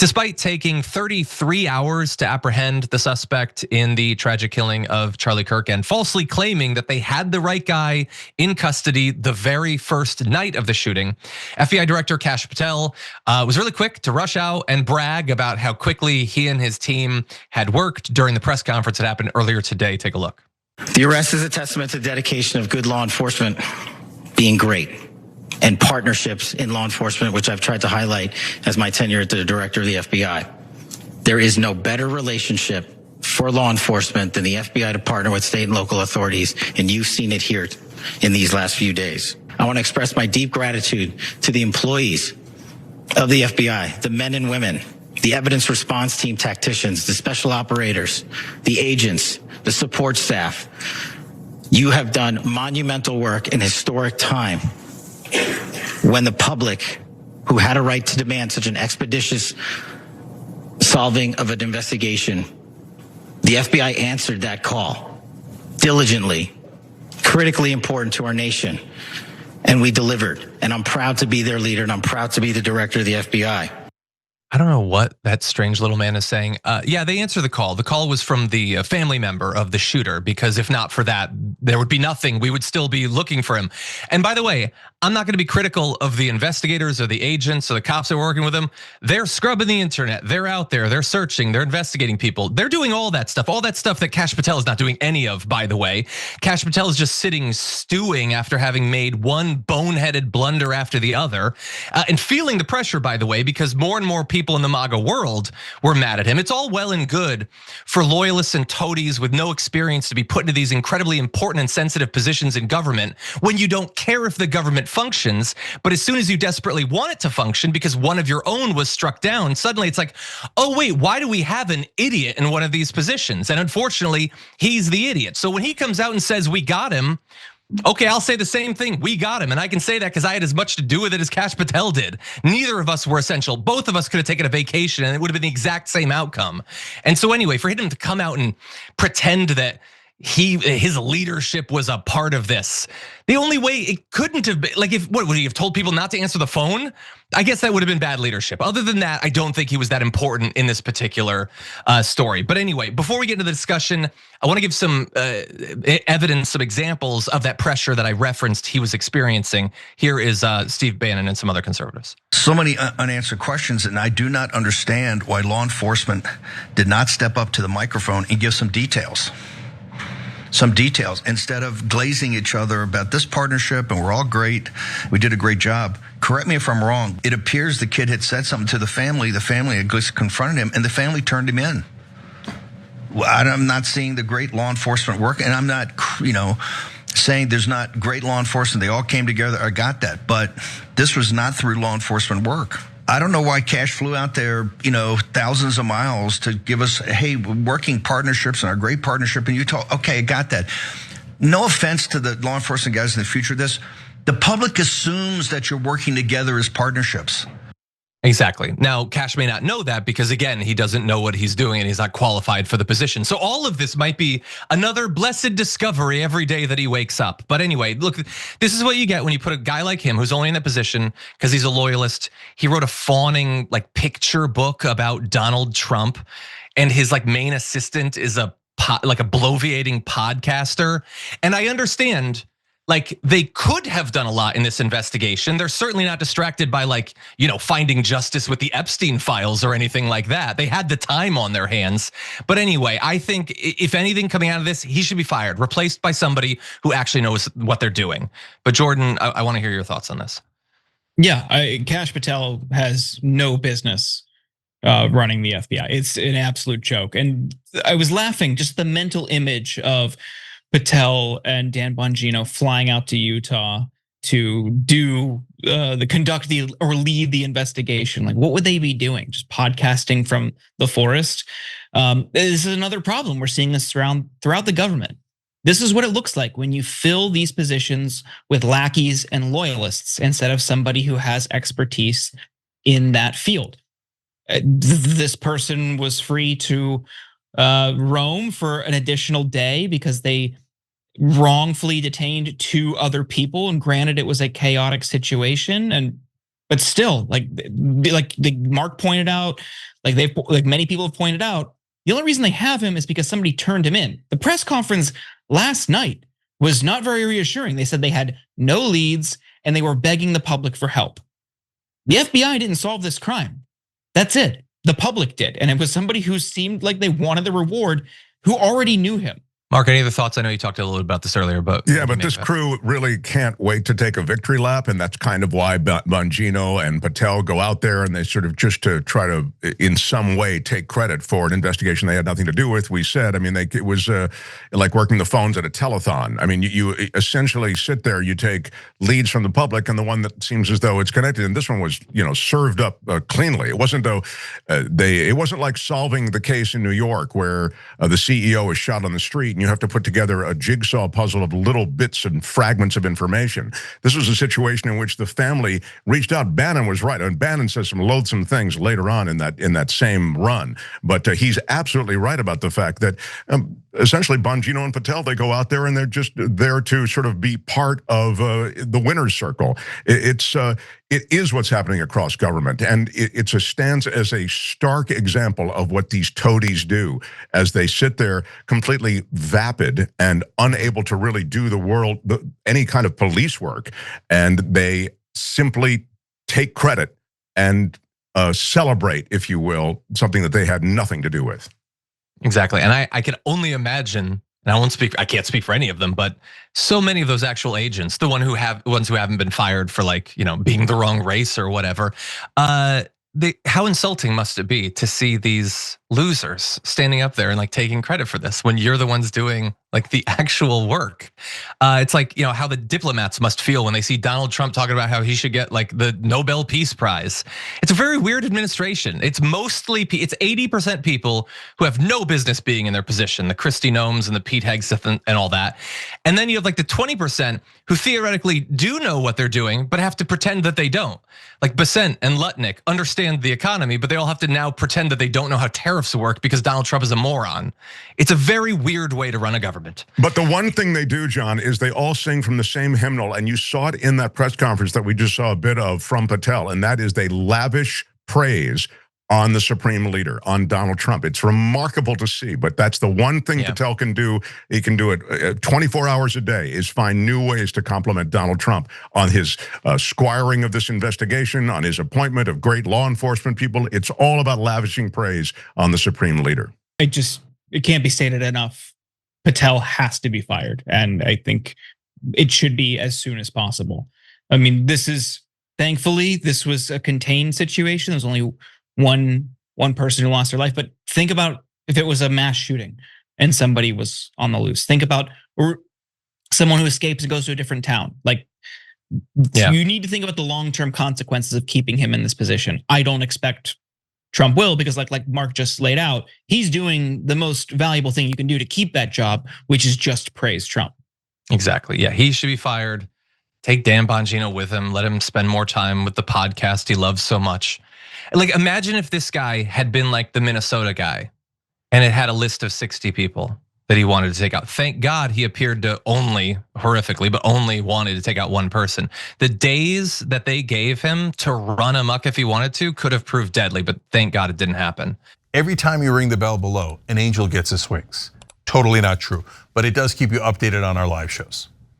Despite taking 33 hours to apprehend the suspect in the tragic killing of Charlie Kirk and falsely claiming that they had the right guy in custody the very first night of the shooting, FBI Director Kash Patel was really quick to rush out and brag about how quickly he and his team had worked during the press conference that happened earlier today. Take a look. The arrest is a testament to the dedication of good law enforcement being great, and partnerships in law enforcement, which I've tried to highlight as my tenure as the director of the FBI. There is no better relationship for law enforcement than the FBI to partner with state and local authorities, and you've seen it here in these last few days. I want to express my deep gratitude to the employees of the FBI, the men and women, the evidence response team tacticians, the special operators, the agents, the support staff. You have done monumental work in historic time when the public, who had a right to demand such an expeditious solving of an investigation, the FBI answered that call diligently, critically important to our nation, and we delivered. And I'm proud to be their leader, and I'm proud to be the director of the FBI. I don't know what that strange little man is saying. Yeah, they answered the call. The call was from the family member of the shooter, because if not for that, there would be nothing. We would still be looking for him. And by the way, I'm not gonna be critical of the investigators or the agents or the cops that were working with them. They're scrubbing the internet. They're out there, they're searching, they're investigating people. They're doing all that stuff that Kash Patel is not doing any of, by the way. Kash Patel is just sitting stewing after having made one boneheaded blunder after the other, and feeling the pressure, by the way, because more and more people in the MAGA world were mad at him. It's all well and good for loyalists and toadies with no experience to be put into these incredibly important and sensitive positions in government when you don't care if the government functions. But as soon as you desperately want it to function because one of your own was struck down, suddenly it's like, oh wait, why do we have an idiot in one of these positions? And unfortunately, he's the idiot. So when he comes out and says, we got him, okay, I'll say the same thing. We got him. And I can say that because I had as much to do with it as Kash Patel did. Neither of us were essential. Both of us could have taken a vacation and it would have been the exact same outcome. And so anyway, for him to come out and pretend that his leadership was a part of this, the only way it couldn't have been, like, if what would he have told people not to answer the phone? I guess that would have been bad leadership. Other than that, I don't think he was that important in this particular story. But anyway, before we get into the discussion, I want to give some evidence, some examples of that pressure that I referenced he was experiencing. Here is Steve Bannon and some other conservatives. So many unanswered questions, and I do not understand why law enforcement did not step up to the microphone and give some details. Instead of glazing each other about this partnership and we're all great, we did a great job. Correct me if I'm wrong. It appears the kid had said something to the family had just confronted him, and the family turned him in. I'm not seeing the great law enforcement work, and I'm not, saying there's not great law enforcement. They all came together, I got that, but this was not through law enforcement work. I don't know why Kash flew out there, thousands of miles to give us, hey, working partnerships and our great partnership in Utah. Okay, I got that. No offense to the law enforcement guys in the future of this. The public assumes that you're working together as partnerships. Exactly. Now, Kash may not know that because, again, he doesn't know what he's doing and he's not qualified for the position. So all of this might be another blessed discovery every day that he wakes up. But anyway, look, this is what you get when you put a guy like him who's only in that position because he's a loyalist. He wrote a fawning picture book about Donald Trump, and his main assistant is a bloviating podcaster. And I understand, they could have done a lot in this investigation. They're certainly not distracted by finding justice with the Epstein files or anything like that. They had the time on their hands. But anyway, I think if anything coming out of this, he should be fired, replaced by somebody who actually knows what they're doing. But Jordan, I want to hear your thoughts on this. Yeah, Kash Patel has no business running the FBI. It's an absolute joke. And I was laughing, just the mental image of Patel and Dan Bongino flying out to Utah to lead the investigation. What would they be doing? Just podcasting from the forest? This is another problem. We're seeing this throughout the government. This is what it looks like when you fill these positions with lackeys and loyalists instead of somebody who has expertise in that field. This person was free to roam for an additional day because they wrongfully detained 2 other people, and granted it was a chaotic situation, and But still, like Mark pointed out, like many people have pointed out, the only reason they have him is because somebody turned him in. The press conference last night was not very reassuring. They said they had no leads and they were begging the public for help. The FBI didn't solve this crime. That's it. The public did. And it was somebody who seemed like they wanted the reward, who already knew him. Mark, any other thoughts? I know you talked a little bit about this earlier, but yeah, but this crew really can't wait to take a victory lap, and that's kind of why Bongino and Patel go out there and they sort of just to try to, in some way, take credit for an investigation they had nothing to do with. We said, I mean, it was like working the phones at a telethon. I mean, you essentially sit there, you take leads from the public, and the one that seems as though it's connected. And this one was, served up cleanly. It wasn't it wasn't like solving the case in New York where the CEO is shot on the street and you have to put together a jigsaw puzzle of little bits and fragments of information. This was a situation in which the family reached out. Bannon was right, and Bannon says some loathsome things later on in that same run. But he's absolutely right about the fact that essentially Bongino and Patel, they go out there and they're just there to sort of be part of the winner's circle. It is what's happening across government, and it stands as a stark example of what these toadies do as they sit there completely vapid and unable to really do any kind of police work, and they simply take credit and celebrate, if you will, something that they had nothing to do with. Exactly, and I can only imagine. And I can't speak for any of them, but so many of those actual agents, the ones who haven't been fired for being the wrong race or whatever, how insulting must it be to see these losers standing up there and taking credit for this when you're the ones doing the actual work? It's how the diplomats must feel when they see Donald Trump talking about how he should get the Nobel Peace Prize. It's a very weird administration. It's 80% people who have no business being in their position, the Kristi Noems and the Pete Hegseth and all that. And then you have the 20% who theoretically do know what they're doing, but have to pretend that they don't. Like Besant and Lutnick understand the economy, but they all have to now pretend that they don't know how tariffs work because Donald Trump is a moron. It's a very weird way to run a government. But the one thing they do, John, is they all sing from the same hymnal, and you saw it in that press conference that we just saw a bit of from Patel, and that is they lavish praise on the supreme leader, on Donald Trump. It's remarkable to see, but that's the one thing Patel can do. He can do it 24 hours a day, is find new ways to compliment Donald Trump on his squiring of this investigation, on his appointment of great law enforcement people. It's all about lavishing praise on the supreme leader. It can't be stated enough. Patel has to be fired, and I think it should be as soon as possible. I mean, thankfully, this was a contained situation. There's only one person who lost their life, but think about if it was a mass shooting and somebody was on the loose. Think about someone who escapes and goes to a different town. You need to think about the long-term consequences of keeping him in this position. I don't expect Trump will, because like Mark just laid out, he's doing the most valuable thing you can do to keep that job, which is just praise Trump. Exactly, yeah, he should be fired. Take Dan Bongino with him, let him spend more time with the podcast he loves so much. Imagine if this guy had been like the Minnesota guy and it had a list of 60 people that he wanted to take out. Thank God he appeared to only wanted to take out one person. The days that they gave him to run amok if he wanted to could have proved deadly, but thank God it didn't happen. Every time you ring the bell below, an angel gets his wings. Totally not true, but it does keep you updated on our live shows.